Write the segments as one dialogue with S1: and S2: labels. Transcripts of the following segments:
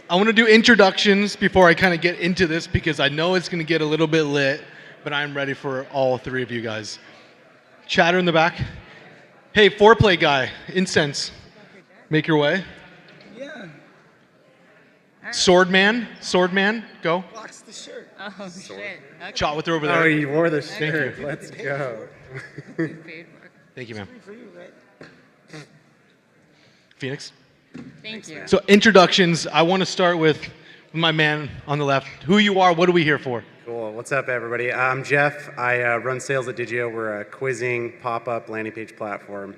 S1: I want to do introductions before I kind of get into this because I know it's going to get a little bit lit, but I'm ready for all three of you guys. Chatter in the back. Hey, foreplay guy, incense. Make your way.
S2: Yeah.
S1: Swordman, go.
S2: Box the shirt.
S3: Oh, shit. Okay.
S1: Chotwither over there.
S4: Oh, you wore the
S1: Thank
S4: shirt.
S1: you.
S4: Let's go.
S3: Paid for it.
S1: Thank you, man.
S2: For you, right?
S1: Phoenix.
S3: Thank you.
S1: So introductions, I want to start with my man on the left. Who you are, what are we here for?
S4: Cool. What's up, everybody? I'm Jeff. I run sales at Digio. We're a quizzing pop-up landing page platform.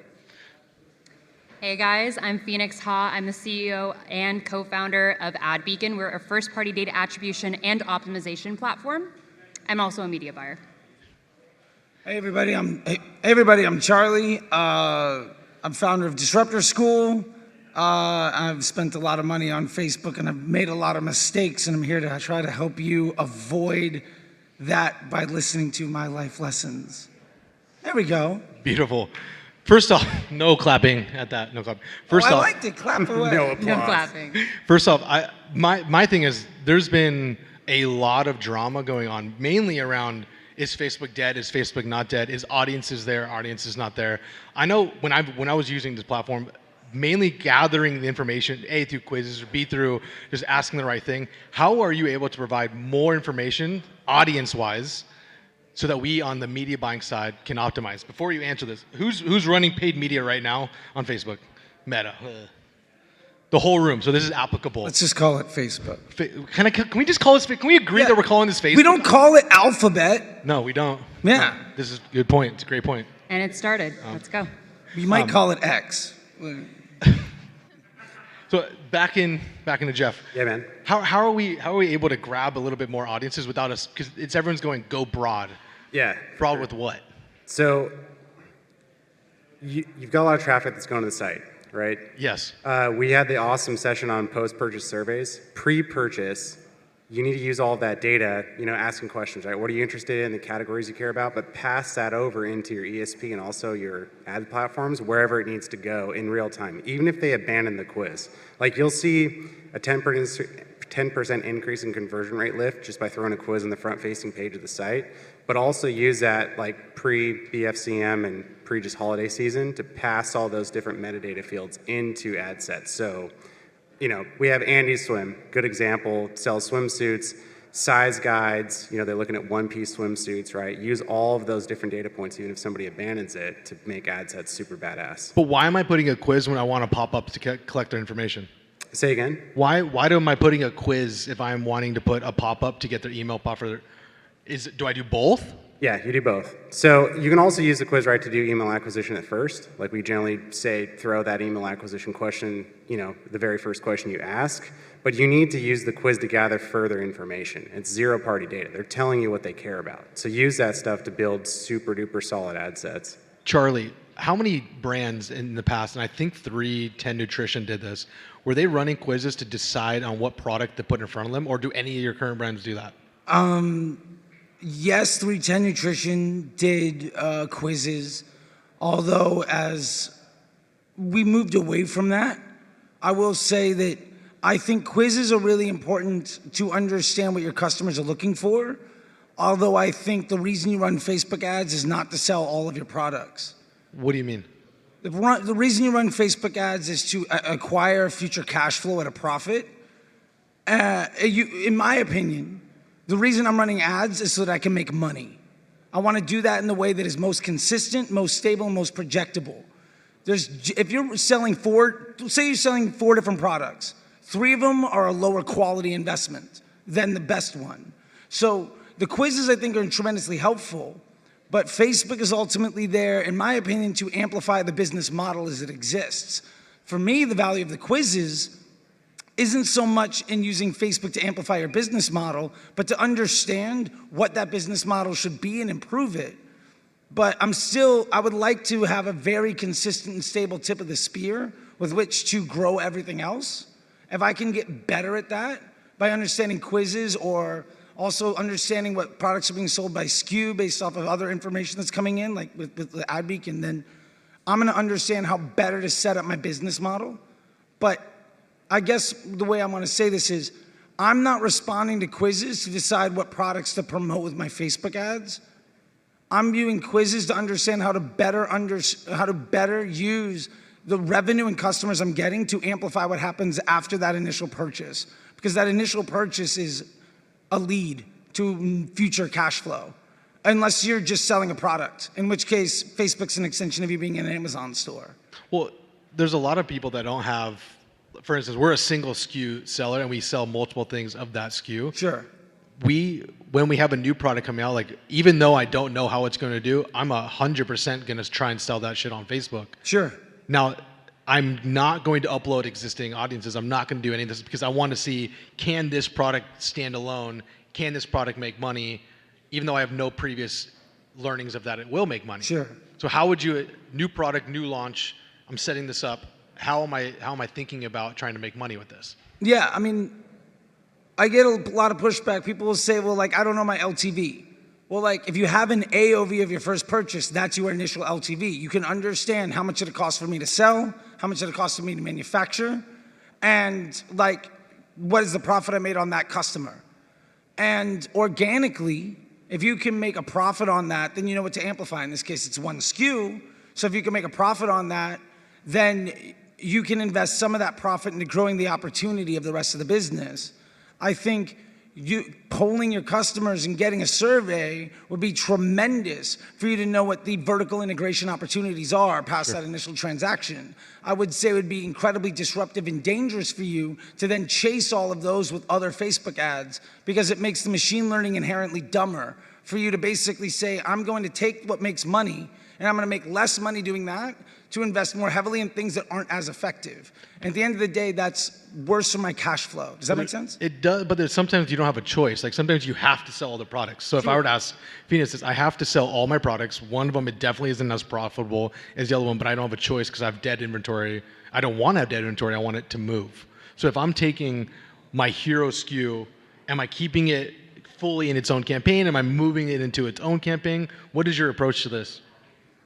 S3: Hey guys, I'm Phoenix Ha. I'm the CEO and co-founder of AdBeacon. We're a first-party data attribution and optimization platform. I'm also a media buyer.
S2: Hey everybody, I'm Charlie. I'm founder of Disruptor School. I've spent a lot of money on Facebook and I've made a lot of mistakes, and I'm here to try to help you avoid that by listening to my life lessons. There we go.
S1: Beautiful. First off, no clapping at that. No clapping. First
S2: I
S1: off,
S2: like to clap away.
S4: No applause.
S3: No clapping.
S1: First off, my thing is there's been a lot of drama going on, mainly around is Facebook dead? Is Facebook not dead? Is audiences there? Audiences not there? I know when I was using this platform, mainly gathering the information, A, through quizzes, or B, through just asking the right thing. How are you able to provide more information, audience-wise, so that we on the media buying side can optimize? Before you answer this, who's running paid media right now on Facebook? Meta. The whole room. So this is applicable.
S2: Let's just call it Facebook.
S1: Can we just call this? Can we agree that we're calling this Facebook?
S2: We don't call it Alphabet.
S1: No, we don't.
S2: Yeah.
S1: No, this is a good point. It's a great point.
S3: And it started. Let's go.
S2: We might call it X.
S1: So back into Jeff.
S4: Yeah, man.
S1: How are we able to grab a little bit more audiences without us? Because it's everyone's going go broad.
S4: Yeah.
S1: Broad with what?
S4: So you've got a lot of traffic that's going to the site, right?
S1: Yes.
S4: We had the awesome session on post-purchase surveys. Pre-purchase, you need to use all of that data, asking questions, right? What are you interested in, the categories you care about, but pass that over into your ESP and also your ad platforms, wherever it needs to go in real time, even if they abandon the quiz. Like you'll see a 10% increase in conversion rate lift just by throwing a quiz on the front-facing page of the site, but also use that like pre-BFCM and pre-just holiday season to pass all those different metadata fields into ad sets. So, we have Andy Swim, good example, sells swimsuits, size guides, they're looking at one-piece swimsuits, right? Use all of those different data points, even if somebody abandons it, to make ad sets super badass.
S1: But why am I putting a quiz when I want to pop up to collect their information?
S4: Say again?
S1: Why am I putting a quiz if I'm wanting to put a pop-up to get their email pop for do I do both?
S4: Yeah, you do both. So you can also use the quiz, right, to do email acquisition at first. Like we generally say, throw that email acquisition question, the very first question you ask. But you need to use the quiz to gather further information. It's zero-party data. They're telling you what they care about. So use that stuff to build super-duper solid ad sets.
S1: Charlie, how many brands in the past, and I think 310 Nutrition did this, were they running quizzes to decide on what product to put in front of them, or do any of your current brands do that?
S2: Yes, 310 Nutrition did quizzes, although as we moved away from that, I will say that I think quizzes are really important to understand what your customers are looking for, although I think the reason you run Facebook ads is not to sell all of your products.
S1: What do you mean?
S2: The reason you run Facebook ads is to acquire future cash flow at a profit. In my opinion, the reason I'm running ads is so that I can make money. I want to do that in the way that is most consistent, most stable, and most projectable. If you're selling say you're selling 4 different products, 3 of them are a lower quality investment than the best one. So the quizzes I think are tremendously helpful, but Facebook is ultimately there, in my opinion, to amplify the business model as it exists. For me, the value of the quizzes isn't so much in using Facebook to amplify your business model, but to understand what that business model should be and improve it. But I would like to have a very consistent and stable tip of the spear with which to grow everything else. If I can get better at that by understanding quizzes or also understanding what products are being sold by SKU based off of other information that's coming in, like with the AdBeacon, then I'm gonna understand how better to set up my business model. But I guess the way I want to say this is, I'm not responding to quizzes to decide what products to promote with my Facebook ads. I'm viewing quizzes to understand how to better use the revenue and customers I'm getting to amplify what happens after that initial purchase. Because that initial purchase is a lead to future cash flow. Unless you're just selling a product, in which case Facebook's an extension of you being in an Amazon store.
S1: Well, there's a lot of people that don't have, for instance, we're a single SKU seller and we sell multiple things of that SKU.
S2: Sure.
S1: When we have a new product coming out, like even though I don't know how it's going to do, I'm 100% going to try and sell that shit on Facebook.
S2: Sure.
S1: Now, I'm not going to upload existing audiences. I'm not going to do any of this because I want to see, can this product stand alone? Can this product make money? Even though I have no previous learnings of that, it will make money.
S2: Sure.
S1: So how would you, new product, new launch, I'm setting this up. How am I thinking about trying to make money with this?
S2: Yeah, I mean, I get a lot of pushback. People will say, well, like, I don't know my LTV. Well, like, if you have an AOV of your first purchase, that's your initial LTV. You can understand how much it costs for me to sell, how much it costs for me to manufacture, and like, what is the profit I made on that customer? And organically, if you can make a profit on that, then you know what to amplify. In this case, it's one SKU. So if you can make a profit on that, then you can invest some of that profit into growing the opportunity of the rest of the business. I think polling your customers and getting a survey would be tremendous for you to know what the vertical integration opportunities are past that initial transaction. I would say it would be incredibly disruptive and dangerous for you to then chase all of those with other Facebook ads, because it makes the machine learning inherently dumber for you to basically say, I'm going to take what makes money and I'm going to make less money doing that to invest more heavily in things that aren't as effective. And at the end of the day, that's worse for my cash flow. Does that make sense?
S1: It does, but there's sometimes you don't have a choice. Like sometimes you have to sell all the products. So if I were to ask Phoenix, I have to sell all my products. One of them, it definitely isn't as profitable as the other one, but I don't have a choice because I have dead inventory. I don't want to have dead inventory. I want it to move. So if I'm taking my hero SKU, am I keeping it fully in its own campaign? Am I moving it into its own campaign? What is your approach to this?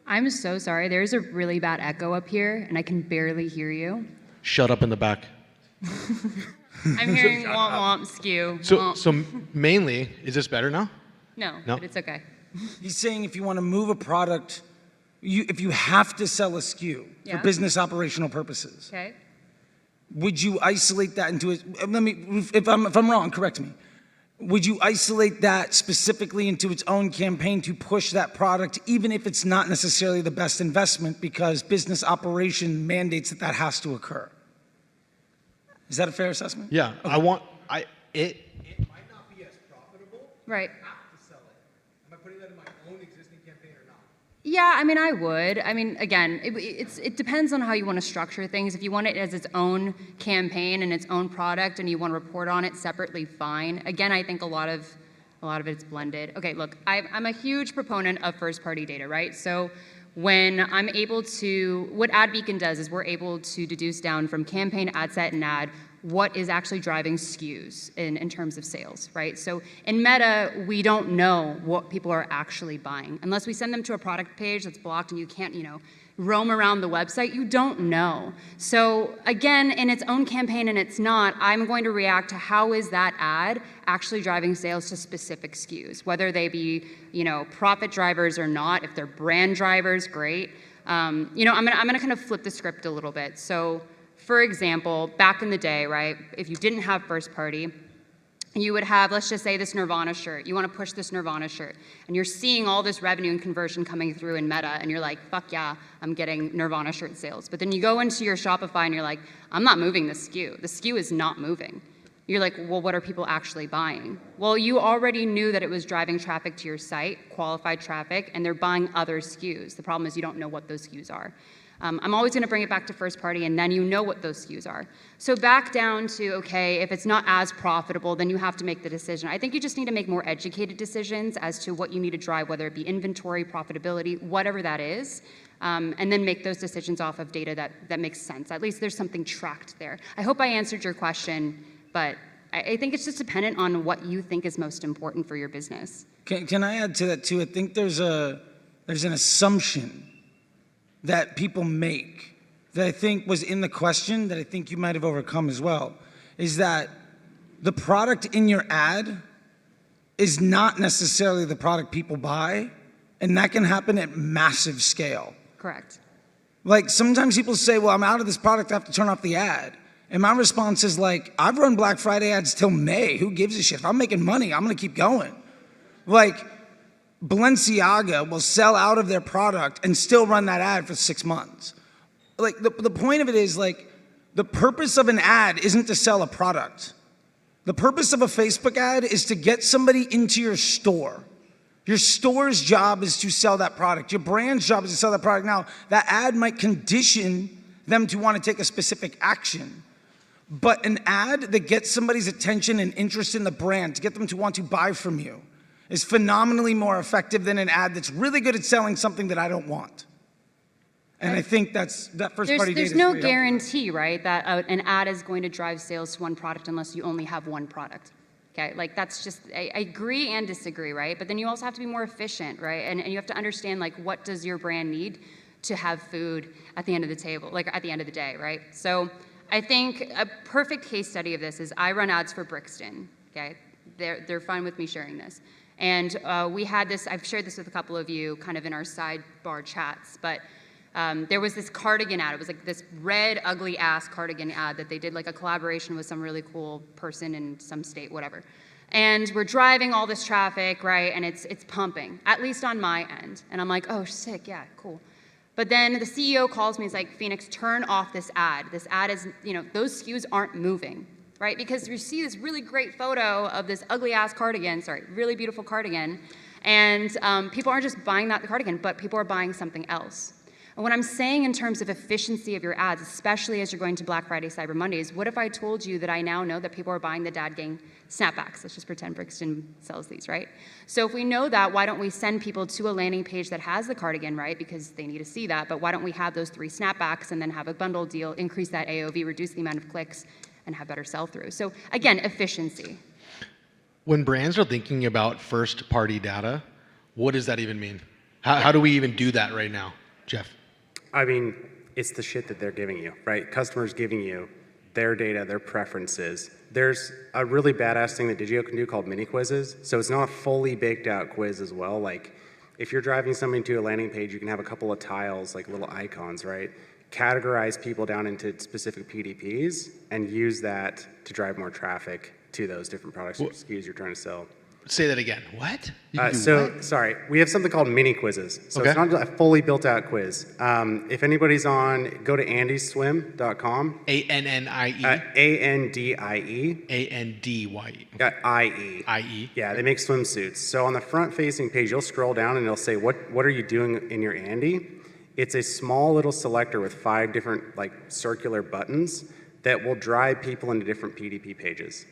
S3: I'm so sorry. There's a really bad echo up here, and I can barely hear you.
S1: Shut up in the back.
S3: I'm hearing womp womp skew.
S1: So mainly, is this better now?
S3: No,
S1: No?
S3: but it's okay.
S2: He's saying if you want to move a product, if you have to sell a SKU
S3: Yeah.
S2: for business operational purposes,
S3: Okay.
S2: would you isolate that into it? If I'm wrong, correct me. Would you isolate that specifically into its own campaign to push that product, even if it's not necessarily the best investment because business operation mandates that that has to occur? Is that a fair assessment?
S1: Yeah, okay. It might not be as profitable.
S3: Right.
S1: I have to sell it. Am I putting that in my own existing campaign or not?
S3: Yeah, I mean, I would. I mean, again, it depends on how you want to structure things. If you want it as its own campaign and its own product, and you want to report on it separately, fine. Again, I think a lot of it's blended. Okay, look, I'm a huge proponent of first-party data, right? So when I'm able to, what AdBeacon does is we're able to deduce down from campaign, ad set, and ad what is actually driving SKUs in terms of sales, right? So in Meta, we don't know what people are actually buying. Unless we send them to a product page that's blocked and you can't, roam around the website, you don't know. So again, in its own campaign and it's not, I'm going to react to how is that ad actually driving sales to specific SKUs, whether they be, profit drivers or not. If they're brand drivers, great. I'm gonna kind of flip the script a little bit. So for example, back in the day, right, if you didn't have first party, you would have, let's just say, this Nirvana shirt. You want to push this Nirvana shirt. And you're seeing all this revenue and conversion coming through in Meta, and you're like, fuck yeah, I'm getting Nirvana shirt sales. But then you go into your Shopify, and you're like, I'm not moving the SKU. The SKU is not moving. You're like, well, what are people actually buying? Well, you already knew that it was driving traffic to your site, qualified traffic, and they're buying other SKUs. The problem is you don't know what those SKUs are. I'm always going to bring it back to first party, and then you know what those SKUs are. So back down to, okay, if it's not as profitable, then you have to make the decision. I think you just need to make more educated decisions as to what you need to drive, whether it be inventory, profitability, whatever that is, and then make those decisions off of data that makes sense. At least there's something tracked there. I hope I answered your question, but I think it's just dependent on what you think is most important for your business.
S2: Can I add to that too? I think there's an assumption that people make that I think was in the question that I think you might have overcome as well, is that the product in your ad is not necessarily the product people buy, and that can happen at massive scale.
S3: Correct.
S2: Like sometimes people say, well, I'm out of this product, I have to turn off the ad. And my response is like, I've run Black Friday ads till May. Who gives a shit? If I'm making money, I'm gonna keep going. Like Balenciaga will sell out of their product and still run that ad for 6 months. Like the point of it is like, the purpose of an ad isn't to sell a product. The purpose of a Facebook ad is to get somebody into your store. Your store's job is to sell that product. Your brand's job is to sell that product. Now, that ad might condition them to want to take a specific action. But an ad that gets somebody's attention and interest in the brand, to get them to want to buy from you, is phenomenally more effective than an ad that's really good at selling something that I don't want. And I think that first party data
S3: There's
S2: is
S3: no
S2: really helpful.
S3: guarantee, right, that an ad is going to drive sales to one product unless you only have one product. Okay, like that's just, I agree and disagree, right? But then you also have to be more efficient, right? And you have to understand like what does your brand need to have food at the end of the table, like at the end of the day, right? So I think a perfect case study of this is I run ads for Brixton, okay? They're fine with me sharing this. And we had this, I've shared this with a couple of you kind of in our sidebar chats, but there was this cardigan ad. It was like this red, ugly ass cardigan ad that they did like a collaboration with some really cool person in some state, whatever. And we're driving all this traffic, right? And it's pumping, at least on my end. And I'm like, oh, sick, yeah, cool. But then the CEO calls me, he's like, Phoenix, turn off this ad. This ad is, those SKUs aren't moving, right? Because you see this really great photo of this ugly ass cardigan, really beautiful cardigan. And people aren't just buying that cardigan, but people are buying something else. And what I'm saying in terms of efficiency of your ads, especially as you're going to Black Friday, Cyber Mondays, what if I told you that I now know that people are buying the Dad Gang snapbacks? Let's just pretend Brixton sells these, right? So if we know that, why don't we send people to a landing page that has the cardigan, right? Because they need to see that, but why don't we have those 3 snapbacks and then have a bundle deal, increase that AOV, reduce the amount of clicks, and have better sell-through. So again, efficiency.
S1: When brands are thinking about first-party data, what does that even mean? How do we even do that right now, Jeff?
S4: I mean, it's the shit that they're giving you, right? Customers giving you their data, their preferences. There's a really badass thing that Digio can do called mini quizzes. So it's not a fully baked out quiz as well. Like if you're driving somebody to a landing page, you can have a couple of tiles, like little icons, right? Categorize people down into specific PDPs and use that to drive more traffic to those different products or SKUs you're trying to sell.
S1: Say that again. What? What?
S4: Sorry, we have something called mini quizzes. So
S1: Okay.
S4: it's not a fully built out quiz. If anybody's on, go to andyswim.com.
S1: ANNIE.
S4: ANDIE.
S1: ANDYE.
S4: IE.
S1: IE.
S4: Yeah, they make swimsuits. So on the front facing page, you'll scroll down and it'll say, what are you doing in your Andy? It's a small little selector with 5 different like circular buttons that will drive people into different PDP pages.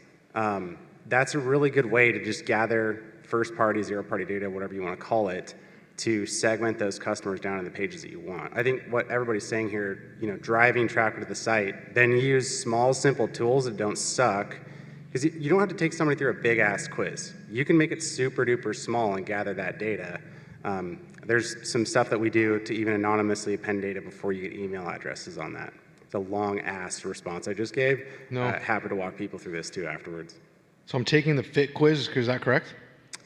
S4: That's a really good way to just gather first-party, zero-party data, whatever you want to call it, to segment those customers down in the pages that you want. I think what everybody's saying here, driving traffic to the site, then use small, simple tools that don't suck, because you don't have to take somebody through a big-ass quiz. You can make it super-duper small and gather that data. There's some stuff that we do to even anonymously append data before you get email addresses on that. It's a long-ass response I just gave.
S1: No.
S4: Happy to walk people through this, too, afterwards.
S1: So I'm taking the fit quiz, is that correct?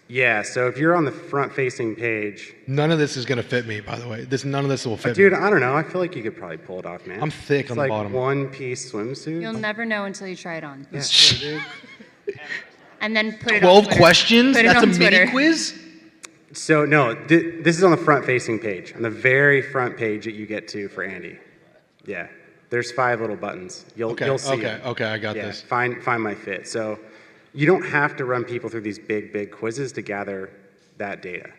S4: Yeah, so if you're on the front-facing page...
S1: None of this is going to fit me, by the way. None of this will fit
S4: Dude,
S1: me.
S4: I don't know. I feel like you could probably pull it off, man.
S1: I'm thick on the bottom.
S4: It's like one-piece swimsuit.
S3: You'll never know until you try it on.
S4: Yeah, sure, dude.
S3: And then put it on
S1: 12
S3: Twitter.
S1: questions?
S3: Put it
S1: That's a
S3: on Twitter.
S1: mini quiz?
S4: So, no, this is on the front-facing page, on the very front page that you get to for Andy. Yeah, there's 5 little buttons. You'll see it.
S1: Okay, I got
S4: Yeah,
S1: this.
S4: find my fit. So you don't have to run people through these big quizzes to gather that data.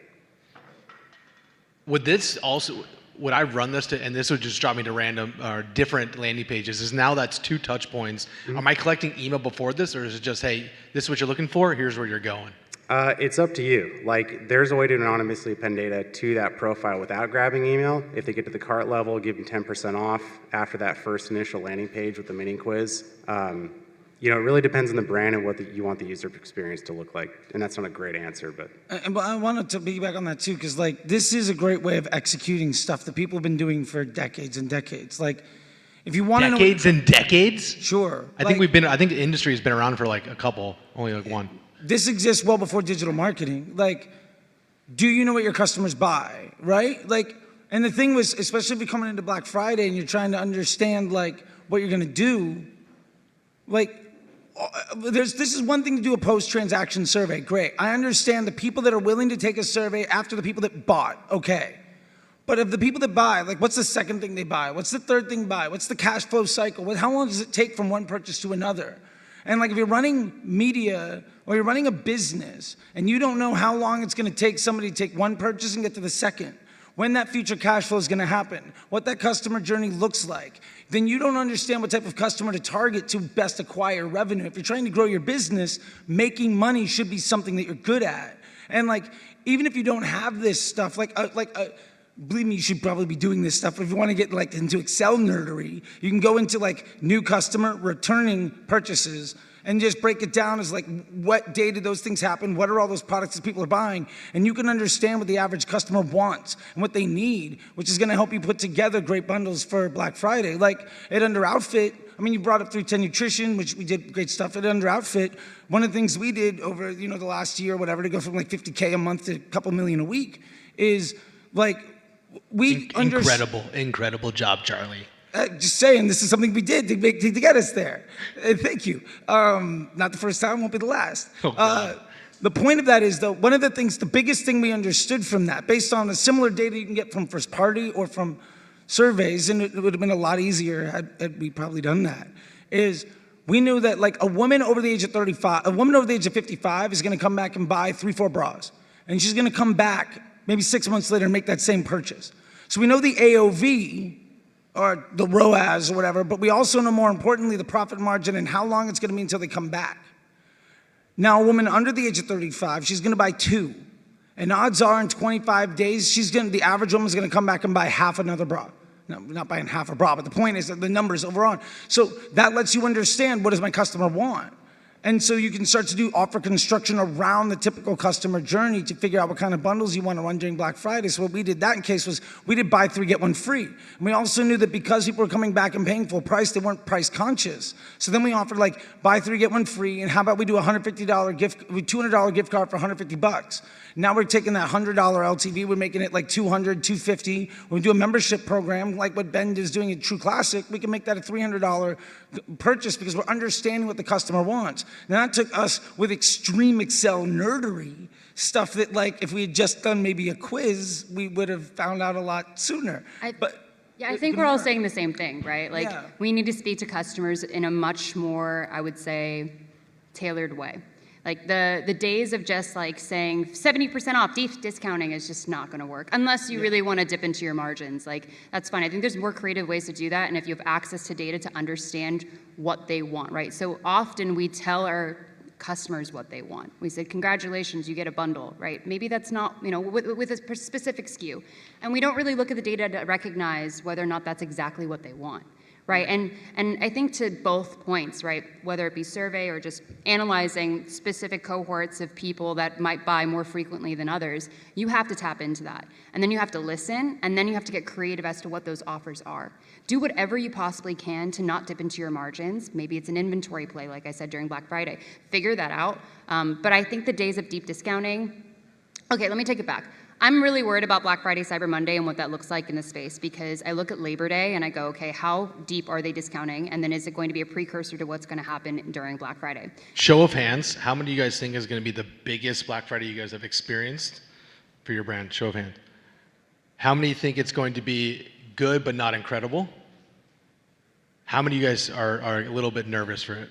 S1: Would I run this to, and this would just drop me to random or different landing pages, is now that's 2 touch points.
S4: Mm-hmm.
S1: Am I collecting email before this, or is it just, hey, this is what you're looking for, here's where you're going?
S4: It's up to you. Like, there's a way to anonymously append data to that profile without grabbing email. If they get to the cart level, give them 10% off after that first initial landing page with the mini quiz. It really depends on the brand and what you want the user experience to look like. And that's not a great answer, but...
S2: But I wanted to piggyback on that too, because this is a great way of executing stuff that people have been doing for decades and decades. Like, If you want to know,
S1: Decades and decades.
S2: sure.
S1: I think the industry has been around for like a couple, only like one.
S2: This exists well before digital marketing. Like, do you know what your customers buy, right? Like, and the thing was, especially if you're coming into Black Friday and you're trying to understand like what you're gonna do, like, this is one thing to do a post-transaction survey, great. I understand the people that are willing to take a survey after the people that bought, okay. But of the people that buy, like what's the second thing they buy? What's the third thing buy? What's the cash flow cycle? How long does it take from one purchase to another? And like if you're running media or you're running a business and you don't know how long it's gonna take somebody to take one purchase and get to the second, when that future cash flow is gonna happen, what that customer journey looks like, then you don't understand what type of customer to target to best acquire revenue. If you're trying to grow your business, making money should be something that you're good at. And like, even if you don't have this stuff, believe me, you should probably be doing this stuff. If you want to get like into Excel nerdery, you can go into like new customer, returning purchases, and just break it down as like what day did those things happen, what are all those products that people are buying, and you can understand what the average customer wants and what they need, which is gonna help you put together great bundles for Black Friday. Like at Under Outfit, I mean, you brought up 310 Nutrition, which we did great stuff at Under Outfit. One of the things we did over the last year or whatever to go from like 50K a month to a couple million a week is like,
S1: Incredible job, Charlie.
S2: Just saying, this is something we did to get us there. Thank you. Not the first time, won't be the last.
S1: Oh,
S2: the point of that is, though, one of the things, the biggest thing we understood from that, based on the similar data you can get from first party or from surveys, and it would have been a lot easier had we probably done that, is we knew that like a woman over the age of 35, a woman over the age of 55 is gonna come back and buy 3-4 bras. And she's gonna come back maybe 6 months later and make that same purchase. So we know the AOV, or the ROAS or whatever, but we also know more importantly the profit margin and how long it's gonna be until they come back. Now a woman under the age of 35, she's gonna buy 2. And odds are in 25 days, the average woman's gonna come back and buy half another bra. No, not buying half a bra, but the point is that the numbers overall. So that lets you understand, what does my customer want? And so you can start to do offer construction around the typical customer journey to figure out what kind of bundles you want to run during Black Friday. So what we did that in case was we did buy 3, get 1 free. And we also knew that because people were coming back and paying full price, they weren't price conscious. So then we offered like buy 3, get 1 free. And how about we do a $200 gift card for $150. Now we're taking that $100 LTV, we're making it like $200, $250. When we do a membership program like what Ben is doing at True Classic, we can make that a $300 purchase because we're understanding what the customer wants. Now that took us with extreme Excel nerdery, stuff that like if we had just done maybe a quiz, we would have found out a lot sooner.
S3: I think we're all saying the same thing, right? Like we need to speak to customers in a much more, I would say, tailored way. Like the days of just like saying 70% off, deep discounting is just not gonna work unless you really wanna dip into your margins. Like that's fine. I think there's more creative ways to do that, and if you have access to data to understand what they want, right? So often we tell our customers what they want. We said, congratulations, you get a bundle, right? Maybe that's not, with a specific SKU. And we don't really look at the data to recognize whether or not that's exactly what they want. Right, and I think to both points, right, whether it be survey or just analyzing specific cohorts of people that might buy more frequently than others, you have to tap into that. And then you have to listen, and then you have to get creative as to what those offers are. Do whatever you possibly can to not dip into your margins. Maybe it's an inventory play, like I said, during Black Friday. Figure that out. But I think the days of deep discounting, okay, let me take it back. I'm really worried about Black Friday, Cyber Monday, and what that looks like in the space because I look at Labor Day and I go, okay, how deep are they discounting? And then is it going to be a precursor to what's going to happen during Black Friday?
S1: Show of hands, how many of you guys think is going to be the biggest Black Friday you guys have experienced for your brand? Show of hands. How many think it's going to be good but not incredible? How many of you guys are a little bit nervous for it?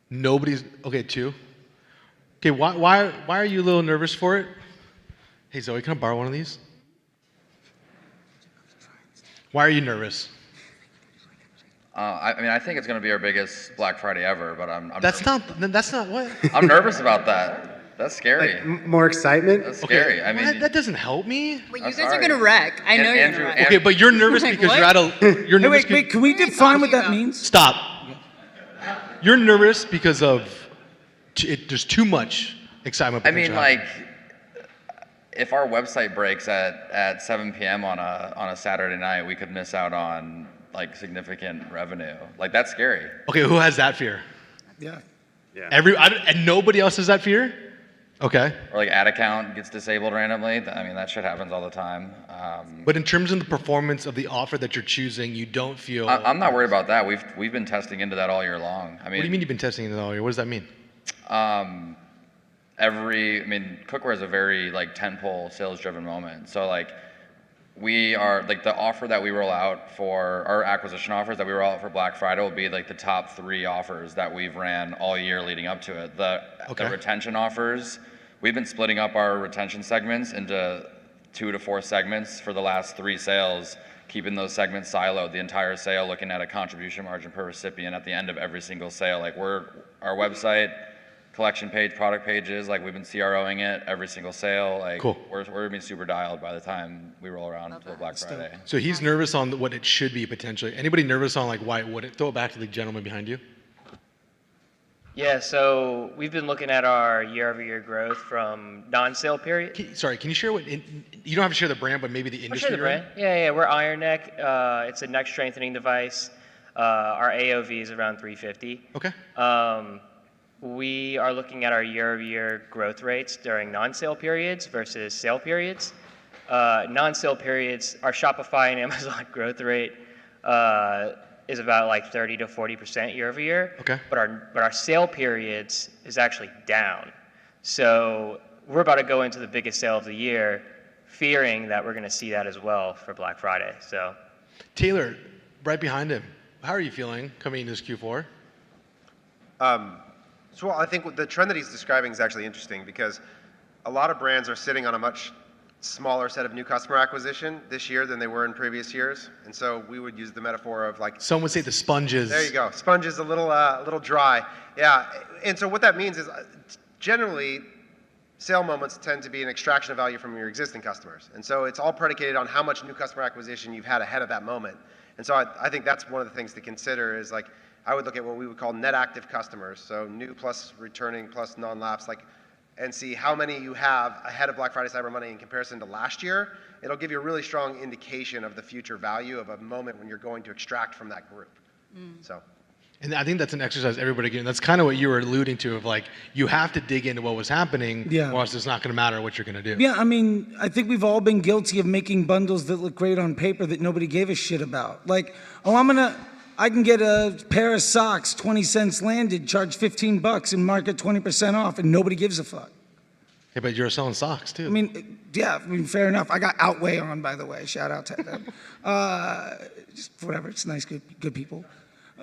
S1: Nobody's, okay, 2. Okay, why are you a little nervous for it? Hey Zoe, can I borrow one of these? Why are you nervous?
S5: I think it's going to be our biggest Black Friday ever, but I'm
S1: That's not what?
S5: I'm nervous about that. That's scary.
S4: Like, more excitement?
S5: That's scary.
S1: Okay,
S5: I mean,
S1: that doesn't help me.
S3: Well, you guys are going to wreck. I know you're going to wreck.
S1: Okay, but you're nervous because
S3: What?
S1: you're at a. You're nervous.
S2: Wait, can we define what that means?
S1: Stop. You're nervous because of there's too much excitement.
S5: I mean, like, if our website breaks at 7 p.m. on a Saturday night, we could miss out on like significant revenue. Like that's scary.
S1: Okay, who has that fear?
S2: Yeah.
S4: Yeah.
S1: And nobody else has that fear? Okay.
S5: Or like ad account gets disabled randomly. I mean, that shit happens all the time.
S1: But in terms of the performance of the offer that you're choosing, you don't feel...
S5: I'm not worried about that. We've been testing into that all year long. I mean,
S1: What do you mean you've been testing it all year? What does that mean?
S5: Cookware is a very like tentpole sales driven moment. So like we are like the offer that we roll out for our acquisition offers that we roll out for Black Friday will be like the top 3 offers that we've ran all year leading up to it. The retention offers, we've been splitting up our retention segments into 2 to 4 segments for the last 3 sales, keeping those segments siloed the entire sale, looking at a contribution margin per recipient at the end of every single sale. Like our website, collection page, product pages, like we've been CROing it every single sale. Like
S1: Cool.
S5: we're being super dialed by the time we roll around to Black Friday.
S1: So he's nervous on what it should be potentially. Anybody nervous on like why it wouldn't? Throw it back to the gentleman behind you.
S6: Yeah, so we've been looking at our year-over-year growth from non-sale period.
S1: Can you share you don't have to share the brand, but maybe the
S6: I'll
S1: industry
S6: share the
S1: you're in?
S6: brand. Yeah, we're Iron Neck. It's a neck strengthening device. Our AOV is around 350.
S1: Okay.
S6: We are looking at our year-over-year growth rates during non-sale periods versus sale periods. Non-sale periods, our Shopify and Amazon growth rate is about like 30 to 40% year over year.
S1: Okay.
S6: But our sale periods is actually down. So we're about to go into the biggest sale of the year, fearing that we're going to see that as well for Black Friday. So
S1: Taylor, right behind him. How are you feeling coming into this Q4?
S7: So I think the trend that he's describing is actually interesting because a lot of brands are sitting on a much smaller set of new customer acquisition this year than they were in previous years. And so we would use the metaphor of like...
S1: Some would say the sponges.
S7: There you go. Sponge is a little dry. Yeah. And so what that means is generally sale moments tend to be an extraction of value from your existing customers. And so it's all predicated on how much new customer acquisition you've had ahead of that moment. And so I think that's one of the things to consider is like, I would look at what we would call net active customers. So new plus returning plus non-lapse, and see how many you have ahead of Black Friday, Cyber Monday in comparison to last year. It'll give you a really strong indication of the future value of a moment when you're going to extract from that group. So.
S1: And I think that's an exercise everybody can. That's kind of what you were alluding to of like, you have to dig into what was happening, or else it's not going to matter what you're going to do.
S2: Yeah, I mean, I think we've all been guilty of making bundles that look great on paper that nobody gave a shit about. Like, I can get a pair of socks, 20 cents landed, charge $15 and mark it 20% off, and nobody gives a fuck.
S1: Yeah, but you're selling socks too.
S2: I mean, fair enough. I got Outweigh on, by the way. Shout out to them. Just whatever. It's nice, good people.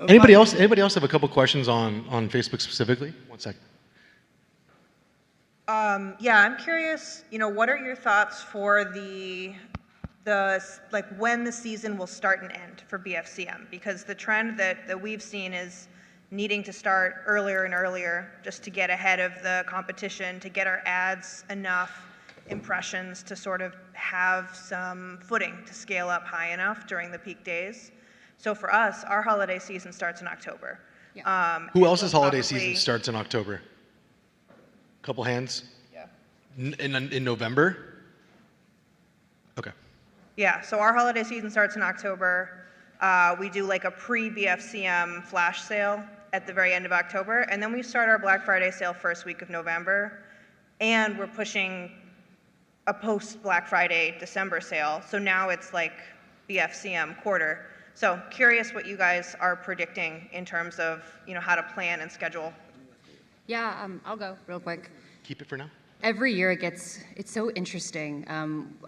S1: Anybody else have a couple questions on Facebook specifically? 1 second.
S8: Yeah, I'm curious, what are your thoughts for the when the season will start and end for BFCM? Because the trend that we've seen is needing to start earlier and earlier just to get ahead of the competition, to get our ads enough impressions to sort of have some footing to scale up high enough during the peak days. So for us, our holiday season starts in October.
S3: Yeah.
S1: Who else's holiday season starts in October? Couple hands?
S8: Yeah.
S1: In November? Okay.
S8: Yeah, so our holiday season starts in October. We do like a pre-BFCM flash sale at the very end of October, and then we start our Black Friday sale first week of November, and we're pushing a post-Black Friday December sale. So now it's like BFCM quarter. So curious what you guys are predicting in terms of how to plan and schedule.
S3: Yeah, I'll go real quick.
S1: Keep it for now.
S3: Every year it's so interesting.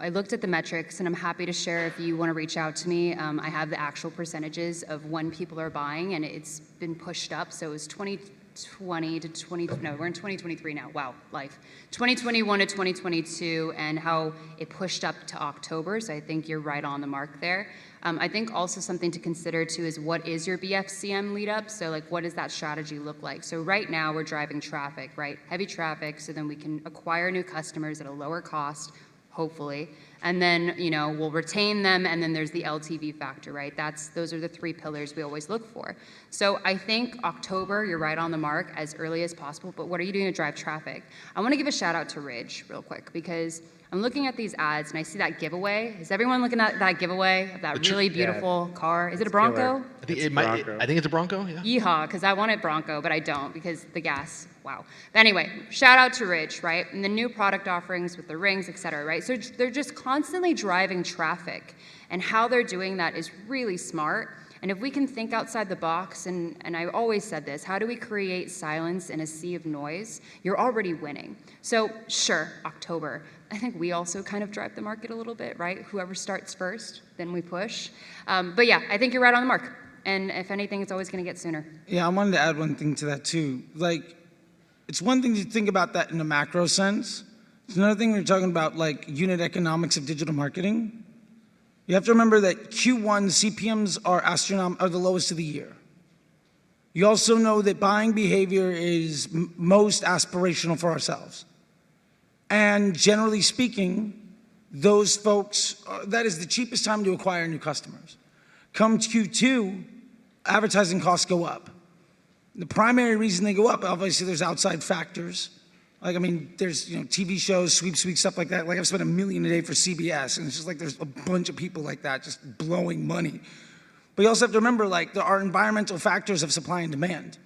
S3: I looked at the metrics and I'm happy to share if you want to reach out to me. I have the actual percentages of when people are buying and it's been pushed up. So it was 2020 to we're in 2023 now. Wow, life. 2021 to 2022 and how it pushed up to October. So I think you're right on the mark there. I think also something to consider too is what is your BFCM lead up? So like what does that strategy look like? So right now we're driving traffic, right? Heavy traffic so then we can acquire new customers at a lower cost, hopefully. And then, we'll retain them and then there's the LTV factor, right? Those are the 3 pillars we always look for. So I think October, you're right on the mark as early as possible, but what are you doing to drive traffic? I want to give a shout out to Ridge real quick because I'm looking at these ads and I see that giveaway. Is everyone looking at that giveaway of that really beautiful car? Is it a Bronco?
S1: I think I think it's a Bronco. Yeah.
S3: Yeehaw, because I want it Bronco, but I don't because the gas, wow. But anyway, shout out to Rich, right? And the new product offerings with the rings, et cetera, right? So they're just constantly driving traffic. And how they're doing that is really smart. And if we can think outside the box, and I always said this, how do we create silence in a sea of noise? You're already winning. So sure, October. I think we also kind of drive the market a little bit, right? Whoever starts first, then we push. But yeah, I think you're right on the mark. And if anything, it's always going to get sooner.
S2: Yeah, I wanted to add one thing to that too. Like, it's one thing to think about that in a macro sense. It's another thing when you're talking about like unit economics of digital marketing. You have to remember that Q1 CPMs are the lowest of the year. You also know that buying behavior is most aspirational for ourselves. And generally speaking, those folks, that is the cheapest time to acquire new customers. Come Q2, advertising costs go up. The primary reason they go up, obviously there's outside factors. Like, I mean, there's, TV shows, sweeps, stuff like that. Like, I've spent $1 million a day for CBS, and it's just like there's a bunch of people like that just blowing money. But you also have to remember, like, there are environmental factors of supply and demand.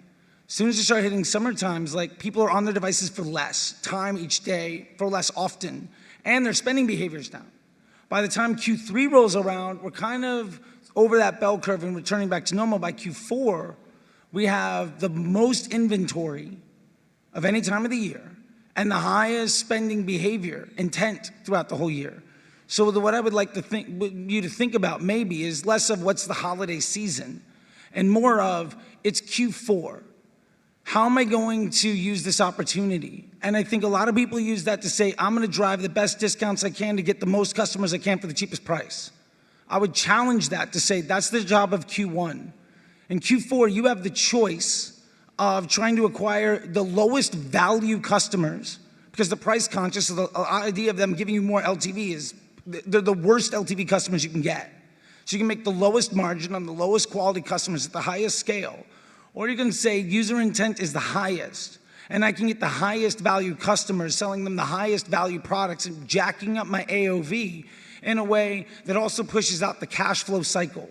S2: As soon as you start hitting summer times, like, people are on their devices for less time each day, for less often, and their spending behavior's down. By the time Q3 rolls around, we're kind of over that bell curve and returning back to normal. By Q4, we have the most inventory of any time of the year and the highest spending behavior intent throughout the whole year. So what I would like to you to think about maybe is less of what's the holiday season and more of it's Q4. How am I going to use this opportunity? And I think a lot of people use that to say, I'm gonna drive the best discounts I can to get the most customers I can for the cheapest price. I would challenge that to say that's the job of Q1. In Q4, you have the choice of trying to acquire the lowest value customers because the price conscious, the idea of them giving you more LTV is, they're the worst LTV customers you can get. So you can make the lowest margin on the lowest quality customers at the highest scale. Or you can say user intent is the highest, and I can get the highest value customers, selling them the highest value products and jacking up my AOV in a way that also pushes out the cash flow cycle.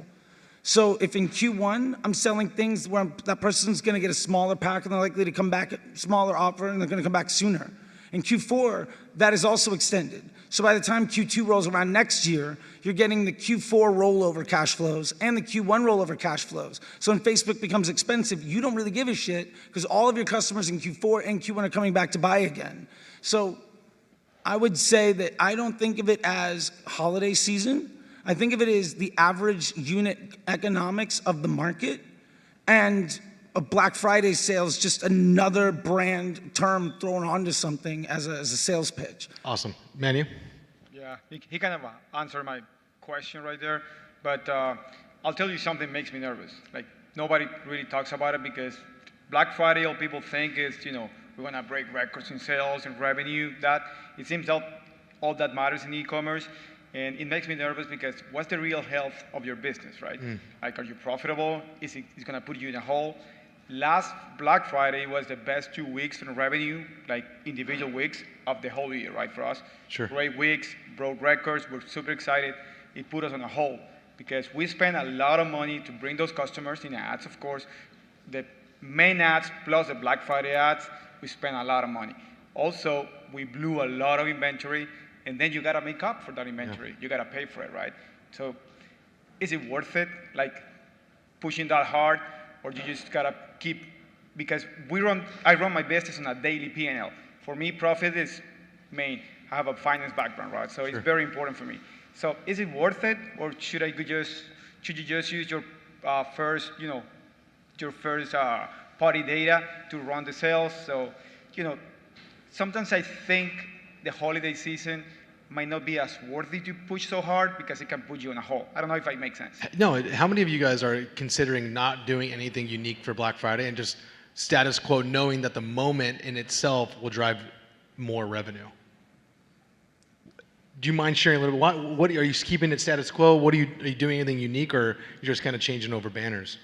S2: So if in Q1, I'm selling things where that person's gonna get a smaller pack and they're likely to come back at smaller offer and they're gonna come back sooner. In Q4, that is also extended. So by the time Q2 rolls around next year, you're getting the Q4 rollover cash flows and the Q1 rollover cash flows. So when Facebook becomes expensive, you don't really give a shit because all of your customers in Q4 and Q1 are coming back to buy again. So I would say that I don't think of it as holiday season. I think of it as the average unit economics of the market, and a Black Friday sale is just another brand term thrown onto something as a sales pitch.
S1: Awesome. Manu?
S9: Yeah, he kind of answered my question right there, but I'll tell you something makes me nervous. Like, nobody really talks about it because Black Friday, all people think is, we're gonna break records in sales and revenue. That it seems all that matters in e-commerce, and it makes me nervous because what's the real health of your business, right? Like, are you profitable? Is it gonna put you in a hole? Last Black Friday was the best 2 weeks in revenue, like individual weeks of the whole year, right, for us.
S1: Sure.
S9: Great weeks, broke records, we're super excited. It put us on a hole because we spent a lot of money to bring those customers in ads, of course. The main ads plus the Black Friday ads, we spent a lot of money. Also, we blew a lot of inventory, and then you gotta make up for that inventory. Yeah. You gotta pay for it, right? So is it worth it, like pushing that hard, or you just gotta keep, because I run my business on a daily P&L. For me, profit is main. I have a finance background, right? So It's very important for me. So is it worth it, or should you just use your first party data to run the sales? So, sometimes I think the holiday season might not be as worthy to push so hard because it can put you in a hole. I don't know if it makes sense.
S1: No, how many of you guys are considering not doing anything unique for Black Friday and just status quo, knowing that the moment in itself will drive more revenue? Do you mind sharing a little bit? What are you keeping it status quo? Are you doing anything unique, or you're just kind of changing over banners?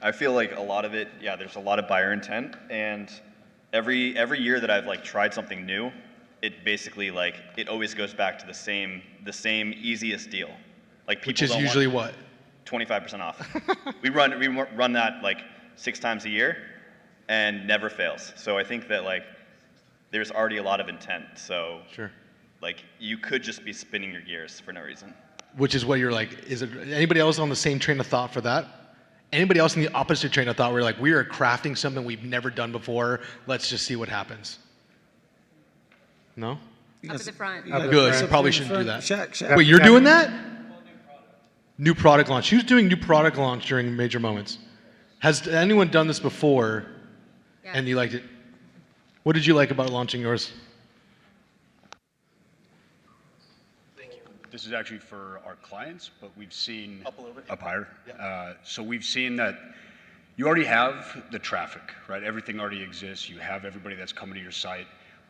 S10: I feel like a lot of it, there's a lot of buyer intent, and every year that I've like tried something new, it basically like it always goes back to the same easiest deal. Like people
S1: Which is
S10: don't
S1: usually
S10: want
S1: what?
S10: 25% off. we run that like 6 times a year, and never fails. So I think that like there's already a lot of intent. So
S1: Sure.
S10: like you could just be spinning your gears for no reason.
S1: Which is what you're like, is it anybody else on the same train of thought for that? Anybody else in the opposite train of thought where like, we are crafting something we've never done before, let's just see what happens? No?
S3: Up at the front.
S1: Good, you probably shouldn't do that.
S2: Shaq.
S1: Wait, you're doing that? New product launch. Who's doing new product launch during major moments? Has anyone done this before and you liked it? What did you like about launching yours?
S11: This is actually for our clients, but we've seen up higher. So we've seen that you already have the traffic, right? Everything already exists. You have everybody that's coming to your site.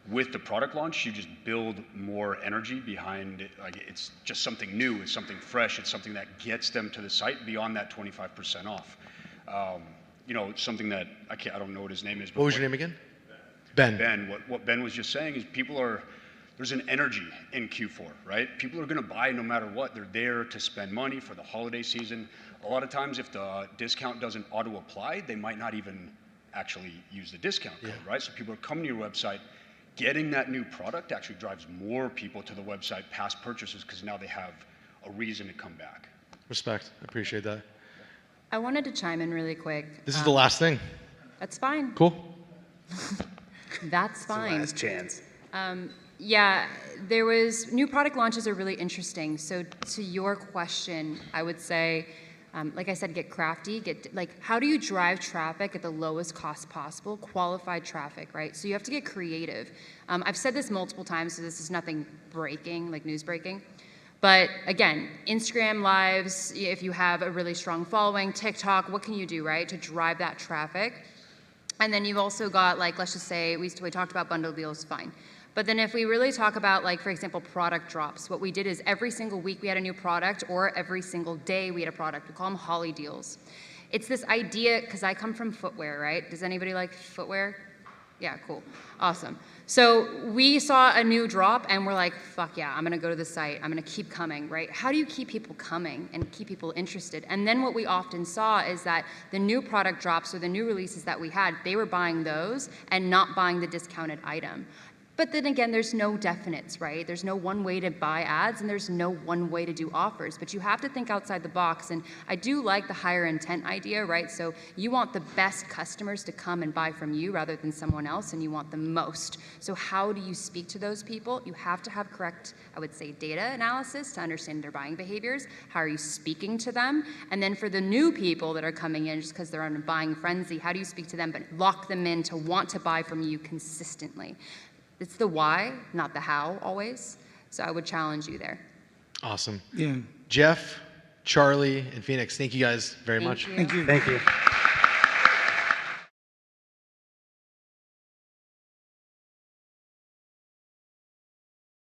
S11: With the product launch, you just build more energy behind it. Like it's just something new. It's something fresh. It's something that gets them to the site beyond that 25% off. You know, something that I don't know what his name is. But
S1: What was your name again? Ben.
S11: Ben. What Ben was just saying is there's an energy in Q4, right? People are going to buy no matter what. They're there to spend money for the holiday season. A lot of times, if the discount doesn't auto-apply, they might not even actually use the discount code, right? So people are coming to your website. Getting that new product actually drives more people to the website past purchases because now they have a reason to come back.
S1: Respect. I appreciate that.
S3: I wanted to chime in really quick.
S1: This is the last thing.
S3: That's fine.
S1: Cool.
S3: That's fine.
S4: Last chance.
S3: Yeah, there was new product launches are really interesting. So to your question, I would say, like I said, get crafty. How do you drive traffic at the lowest cost possible? Qualified traffic, right? So you have to get creative. I've said this multiple times, so this is nothing breaking, like news breaking. But again, Instagram Lives, if you have a really strong following, TikTok, what can you do, right, to drive that traffic? And then you've also got, like, let's just say, we talked about bundle deals, fine. But then if we really talk about, like, for example, product drops, what we did is every single week we had a new product, or every single day we had a product. We call them Holly deals. It's this idea, because I come from footwear, right? Does anybody like footwear? Yeah, cool. Awesome. So we saw a new drop, and we're like, fuck yeah, I'm going to go to the site. I'm going to keep coming, right? How do you keep people coming and keep people interested? And then what we often saw is that the new product drops or the new releases that we had, they were buying those and not buying the discounted item. But then again, there's no definites, right? There's no one way to buy ads, and there's no one way to do offers. But you have to think outside the box, and I do like the higher intent idea, right? So you want the best customers to come and buy from you rather than someone else, and you want the most. So how do you speak to those people? You have to have correct, I would say, data analysis to understand their buying behaviors. How are you speaking to them? And then for the new people that are coming in just because they're on a buying frenzy, how do you speak to them but lock them in to want to buy from you consistently? It's the why, not the how, always. So I would challenge you there.
S1: Awesome.
S2: Yeah.
S1: Jeff, Charlie, and Phoenix, thank you guys very much.
S3: You.
S4: Thank you.